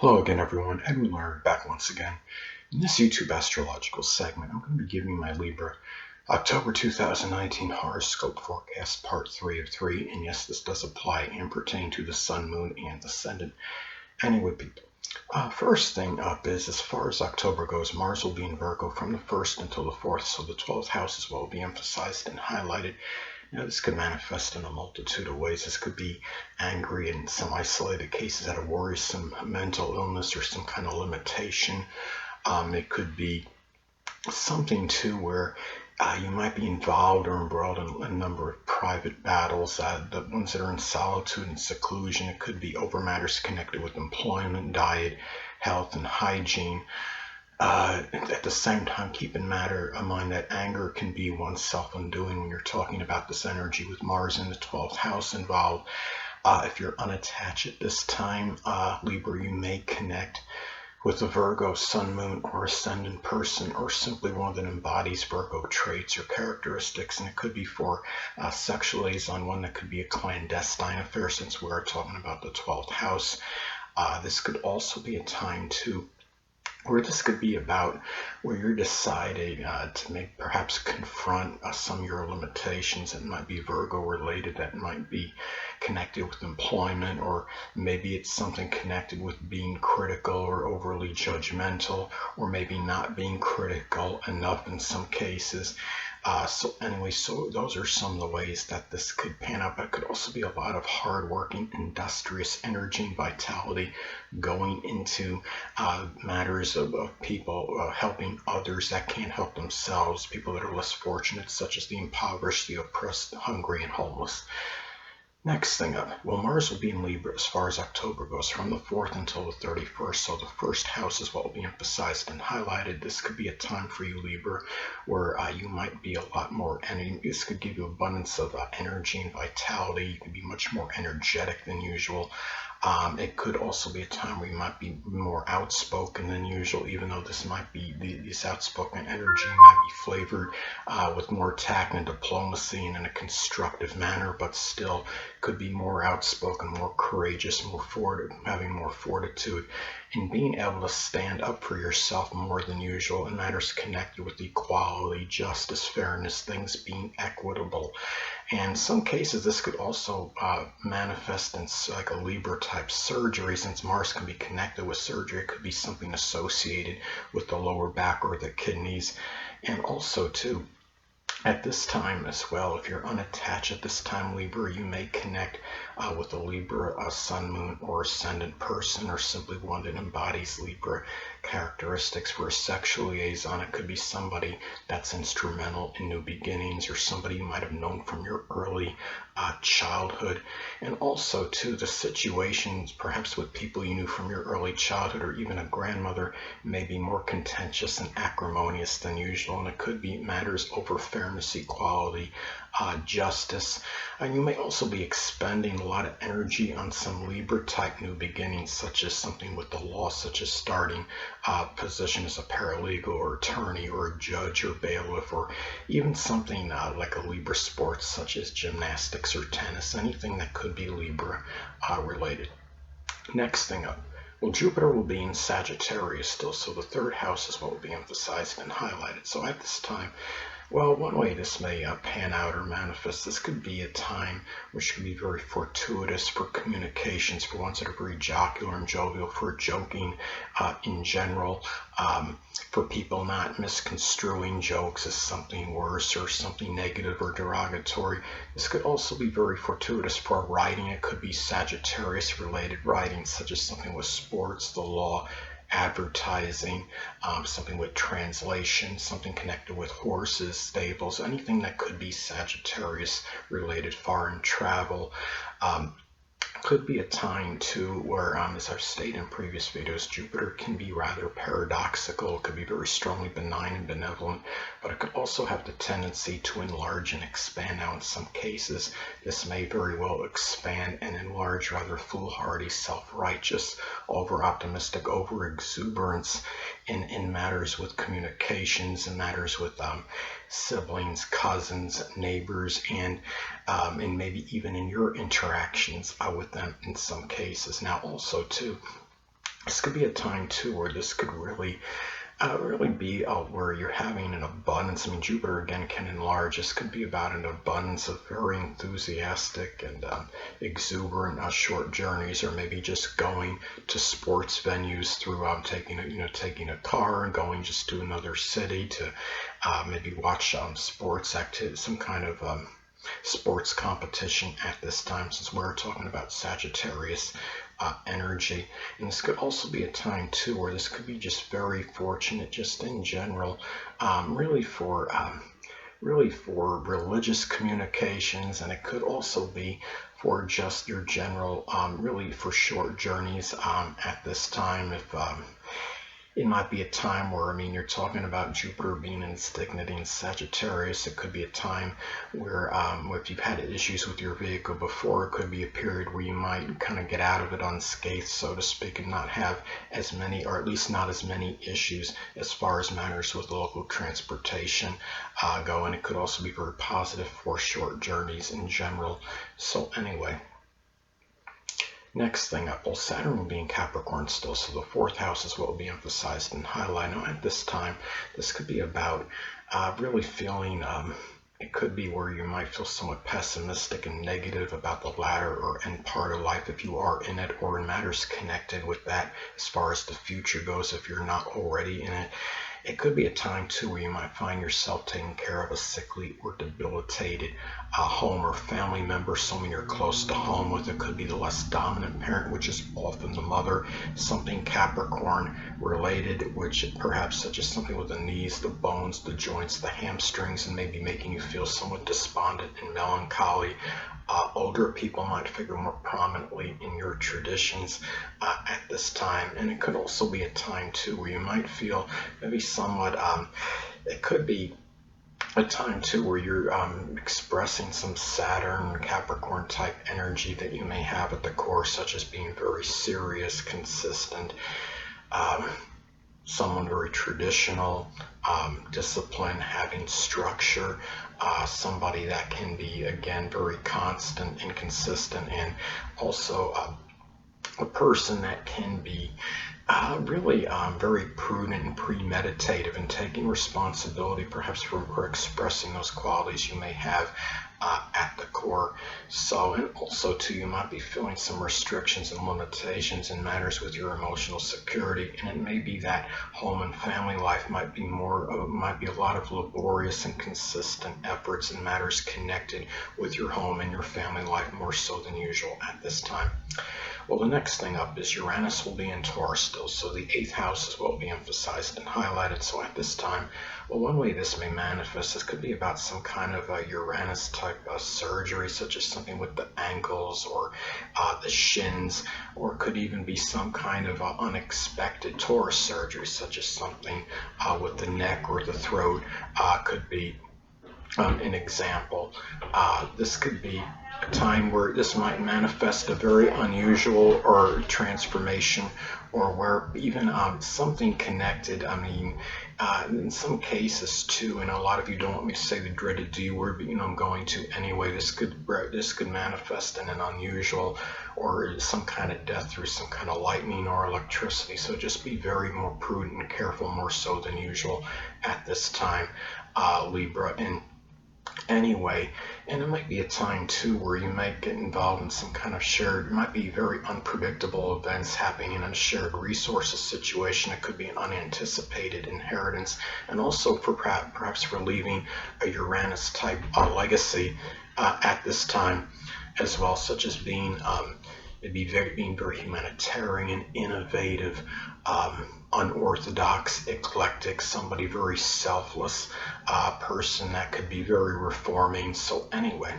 Hello again, everyone. Edwin Learnard back once again. In this YouTube astrological segment, I'm going to be giving you my Libra October 2019 horoscope forecast, part 3 of 3. And yes, this does apply and pertain to the Sun, Moon, and Ascendant. Anyway, people. First thing up is, as far as October goes, Mars will be in Virgo from the 1st until the 4th, so the 12th house is what will be emphasized and highlighted. Now, this could manifest in a multitude of ways. This could be angry in some isolated cases at a worrisome mental illness or some kind of limitation. It could be something too where you might be involved or embroiled in a number of private battles, the ones that are in solitude and seclusion. It could be over matters connected with employment, diet, health, and hygiene. At the same time, keep in mind that anger can be one's self-undoing when you're talking about this energy with Mars in the 12th house involved. If you're unattached at this time, Libra, you may connect with a Virgo, Sun, Moon, or Ascendant person, or simply one that embodies Virgo traits or characteristics. And it could be for sexual liaison, one that could be a clandestine affair, since we're talking about the 12th house. This could also be a time to where this could be about where you're deciding to perhaps confront some of your limitations that might be Virgo related, that might be connected with employment, or maybe it's something connected with being critical or overly judgmental, or maybe not being critical enough in some cases. So those are some of the ways that this could pan out. But it could also be a lot of hardworking, industrious energy and vitality going into matters of people helping others that can't help themselves, people that are less fortunate, such as the impoverished, the oppressed, hungry, and homeless. Next thing up, well, Mars will be in Libra as far as October goes, from the 4th until the 31st, so the first house is what will be emphasized and highlighted. This could be a time for you, Libra, where you might be a lot more, and this could give you abundance of energy and vitality. You can be much more energetic than usual. It could also be a time where you might be more outspoken than usual, even though this might be, this outspoken energy might be flavored with more tact and diplomacy and in a constructive manner, but still could be more outspoken, more courageous, having more fortitude, and being able to stand up for yourself more than usual in matters connected with equality, justice, fairness, things being equitable. And in some cases, this could also manifest in like a Libra type surgery, since Mars can be connected with surgery. It could be something associated with the lower back or the kidneys. And also too, at this time as well, if you're unattached at this time, Libra, you may connect with a Libra, Sun, Moon, or Ascendant person, or simply one that embodies Libra characteristics. For a sexual liaison, it could be somebody that's instrumental in new beginnings, or somebody you might have known from your early childhood. And also too, the situations perhaps with people you knew from your early childhood, or even a grandmother, may be more contentious and acrimonious than usual. And it could be matters over fairness, equality, justice. And you may also be expending a lot of energy on some Libra type new beginnings, such as something with the law, such as starting a position as a paralegal or attorney or a judge or bailiff, or even something like a Libra sports, such as gymnastics or tennis, anything that could be Libra related. Next thing up, well, Jupiter will be in Sagittarius still, so the 3rd house is what will be emphasized and highlighted. So at this time, well, one way this may pan out or manifest, this could be a time which can be very fortuitous for communications, for ones that are very jocular and jovial, for joking in general, for people not misconstruing jokes as something worse or something negative or derogatory. This could also be very fortuitous for writing. It could be Sagittarius related writing, such as something with sports, the law, advertising, something with translation, something connected with horses, stables, anything that could be Sagittarius related, foreign travel. Could be a time too where, as I've stated in previous videos, Jupiter can be rather paradoxical. It could be very strongly benign and benevolent, but it could also have the tendency to enlarge and expand. Now, in some cases, this may very well expand and enlarge rather foolhardy, self-righteous, over-optimistic, over-exuberance in matters with communications and matters with siblings, cousins, neighbors, and maybe even in your interactions with them in some cases. Now also too, This could be a time too where this could really be where you're having an abundance. I mean, Jupiter again can enlarge. This could be about an abundance of very enthusiastic and exuberant short journeys, or maybe just going to sports venues through taking a car and going just to another city to maybe watch sports activity, some kind of sports competition at this time, since we're talking about Sagittarius energy. And this could also be a time too where this could be just very fortunate, just in general, really for religious communications, and it could also be for just your general, really for short journeys at this time. If it might be a time where, I mean, you're talking about Jupiter being in its dignity in Sagittarius. It could be a time where if you've had issues with your vehicle before, it could be a period where you might kind of get out of it unscathed, so to speak, and not have as many, or at least not as many issues as far as matters with local transportation go. And it could also be very positive for short journeys in general. So anyway, next thing up, well, Saturn will be in Capricorn still, so the fourth house is what will be emphasized and highlighted. Now, at this time, this could be about really feeling, it could be where you might feel somewhat pessimistic and negative about the latter or end part of life if you are in it, or in matters connected with that as far as the future goes if you're not already in it. It could be a time too where you might find yourself taking care of a sickly or debilitated home or family member, someone you're close to home with. It could be the less dominant parent, which is often the mother, something Capricorn related, which perhaps such as something with the knees, the bones, the joints, the hamstrings, and maybe making you feel somewhat despondent and melancholy. Older people might figure more prominently in your traditions at this time. And it could also be a time too where you might feel maybe somewhat, it could be a time too where you're expressing some Saturn Capricorn type energy that you may have at the core, such as being very serious, consistent, someone very traditional, discipline, having structure, somebody that can be, again, very constant and consistent, and also a person that can be really very prudent and premeditative and taking responsibility perhaps for expressing those qualities you may have at the core. So, and also too, you might be feeling some restrictions and limitations in matters with your emotional security, and it may be that home and family life might be a lot of laborious and consistent efforts in matters connected with your home and your family life, more so than usual at this time. Well, the next thing up is Uranus will be in Taurus still, so the 8th house is what will be emphasized and highlighted. So at this time, well, one way this may manifest, this could be about some kind of Uranus type surgery, such as something with the ankles or the shins, or it could even be some kind of unexpected Taurus surgery, such as something with the neck or the throat could be an example. This could be a time where this might manifest a very unusual or transformation, or where even something connected. I mean, in some cases too, and a lot of you don't want me to say the dreaded D word, but I'm going to anyway. This could manifest in an unusual or some kind of death through some kind of lightning or electricity. So just be very more prudent and careful, more so than usual at this time, Libra. And anyway, and it might be a time too where you might get involved in some kind of shared, might be very unpredictable events happening in a shared resources situation. It could be an unanticipated inheritance, and also for perhaps for leaving a Uranus type legacy at this time as well, such as being being very humanitarian, innovative, unorthodox, eclectic, somebody very selfless, person that could be very reforming. So anyway,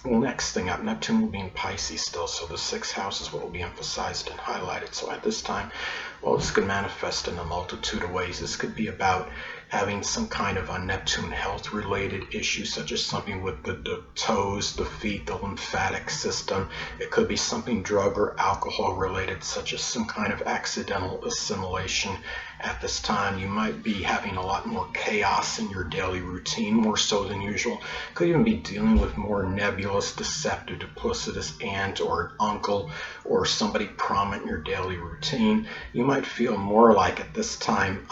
well, next thing up, Neptune will be in Pisces still, so the 6th house is what will be emphasized and highlighted. So at this time, well, this could manifest in a multitude of ways. This could be about having some kind of a Neptune health related issue, such as something with the toes, the feet, the lymphatic system. It could be something drug or alcohol related, such as some kind of accidental assimilation. At this time, you might be having a lot more chaos in your daily routine, more so than usual. Could even be dealing with more nebulous, deceptive, duplicitous aunt or uncle or somebody prominent in your daily routine. You might feel more like at this time,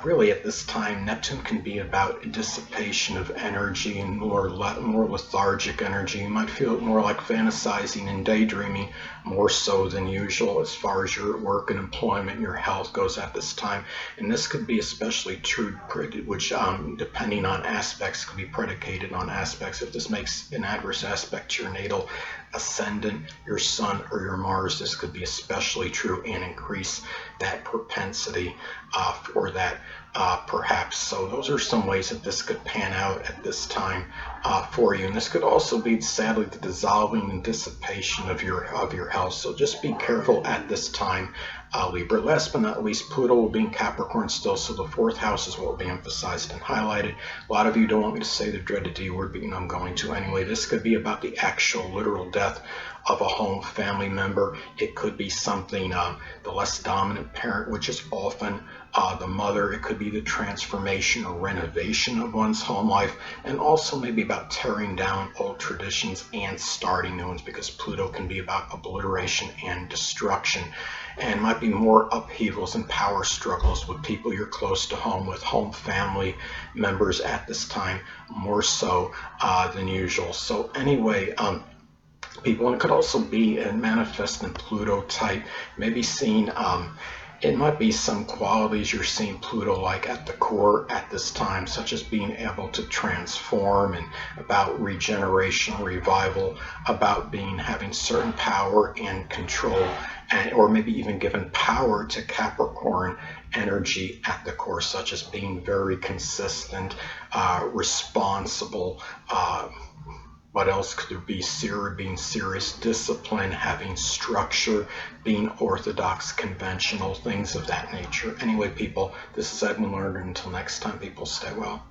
really at this time, Neptune can be about dissipation of energy and more lethargic energy. You might feel more like fantasizing and daydreaming more so than usual as far as your work and employment, your health goes at this time. And this could be especially true, which depending on aspects, could be predicated on aspects. If this makes an adverse aspect to your natal ascendant, your sun, or your Mars, this could be especially true and increase that propensity for that perhaps. So those are some ways that this could pan out at this time for you. And this could also lead, sadly, to dissolving and dissipation of your health. So just be careful at this time, Libra. Last but not least, Pluto will be in Capricorn still, so the fourth house is what will be emphasized and highlighted. A lot of you don't want me to say the dreaded D word, but I'm going to anyway. This could be about the actual literal death of a home family member. It could be something, the less dominant parent, which is often the mother. It could be the transformation or renovation of one's home life, and also maybe about tearing down old traditions and starting new ones, because Pluto can be about obliteration and destruction, and might be more upheavals and power struggles with people you're close to home, with home family members at this time, more so than usual. So anyway, people, and it could also be a manifest in Pluto type, maybe seeing it might be some qualities you're seeing Pluto like at the core at this time, such as being able to transform, and about regeneration, revival, about having certain power and control, or maybe even given power to Capricorn energy at the core, such as being very consistent, responsible. What else could there be? Being serious, discipline, having structure, being orthodox, conventional, things of that nature. Anyway, people, this is Edwin Learnard. Until next time, people, stay well.